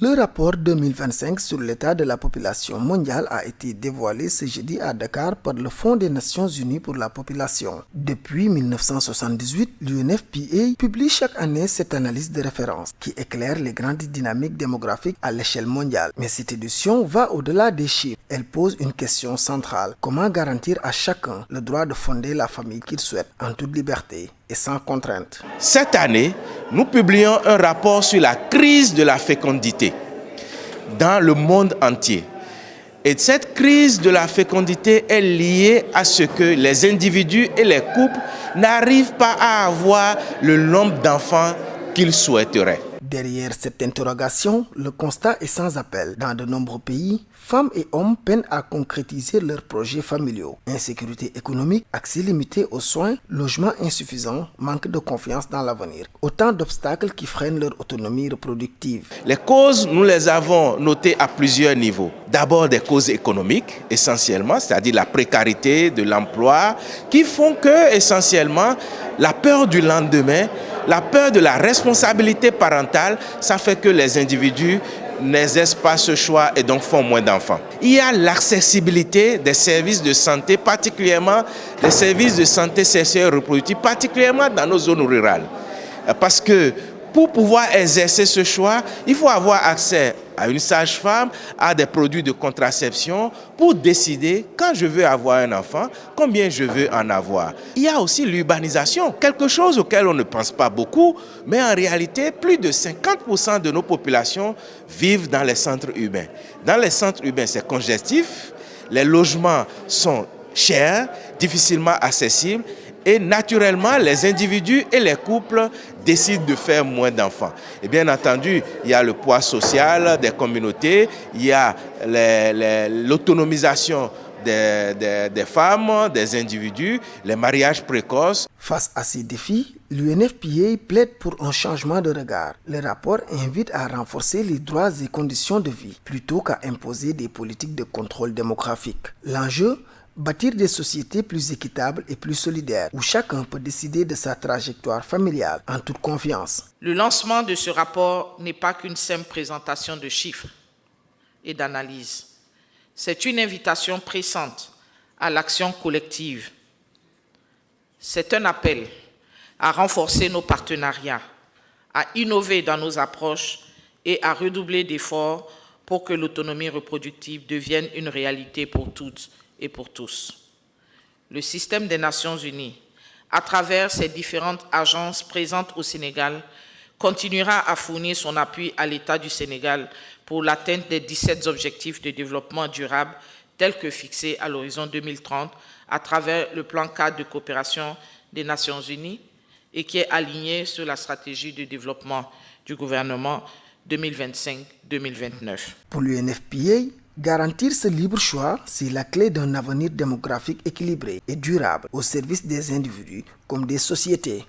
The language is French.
Le rapport 2025 sur l'état de la population mondiale a été dévoilé ce jeudi à Dakar par le Fonds des Nations Unies pour la population. Depuis 1978, l'UNFPA publie chaque année cette analyse de référence qui éclaire les grandes dynamiques démographiques à l'échelle mondiale. Mais cette édition va au-delà des chiffres. Elle pose une question centrale. Comment garantir à chacun le droit de fonder la famille qu'il souhaite en toute liberté et sans contrainte? Cette année, nous publions un rapport sur la crise de la fécondité dans le monde entier. Et cette crise de la fécondité est liée à ce que les individus et les couples n'arrivent pas à avoir le nombre d'enfants qu'ils souhaiteraient. Derrière cette interrogation, le constat est sans appel. Dans de nombreux pays, femmes et hommes peinent à concrétiser leurs projets familiaux. Insécurité économique, accès limité aux soins, logement insuffisant, manque de confiance dans l'avenir. Autant d'obstacles qui freinent leur autonomie reproductive. Les causes, nous les avons notées à plusieurs niveaux. D'abord des causes économiques, essentiellement, c'est-à-dire la précarité de l'emploi, qui font que, essentiellement, la peur du lendemain, la peur de la responsabilité parentale, ça fait que les individus n'exercent pas ce choix et donc font moins d'enfants. Il y a l'accessibilité des services de santé, particulièrement des services de santé sexuelle et reproductive, particulièrement dans nos zones rurales. Parce que pour pouvoir exercer ce choix, il faut avoir accès à une sage-femme, à des produits de contraception pour décider quand je veux avoir un enfant, combien je veux en avoir. Il y a aussi l'urbanisation, quelque chose auquel on ne pense pas beaucoup, mais en réalité, plus de 50% de nos populations vivent dans les centres urbains. Dans les centres urbains, c'est congestif, les logements sont chers, difficilement accessibles, et naturellement, les individus et les couples décident de faire moins d'enfants. Et bien entendu, il y a le poids social des communautés, il y a l'autonomisation des femmes, des individus, les mariages précoces. Face à ces défis, l'UNFPA plaide pour un changement de regard. Le rapport invite à renforcer les droits et conditions de vie plutôt qu'à imposer des politiques de contrôle démographique. L'enjeu, bâtir des sociétés plus équitables et plus solidaires, où chacun peut décider de sa trajectoire familiale en toute confiance. Le lancement de ce rapport n'est pas qu'une simple présentation de chiffres et d'analyses. C'est une invitation pressante à l'action collective. C'est un appel à renforcer nos partenariats, à innover dans nos approches et à redoubler d'efforts pour que l'autonomie reproductive devienne une réalité pour toutes et pour tous. Le système des Nations Unies, à travers ses différentes agences présentes au Sénégal, continuera à fournir son appui à l'État du Sénégal pour l'atteinte des 17 objectifs de développement durable tels que fixés à l'horizon 2030 à travers le plan cadre de coopération des Nations Unies et qui est aligné sur la stratégie de développement du gouvernement 2025-2029. Pour l'UNFPA, garantir ce libre choix, c'est la clé d'un avenir démographique équilibré et durable au service des individus comme des sociétés.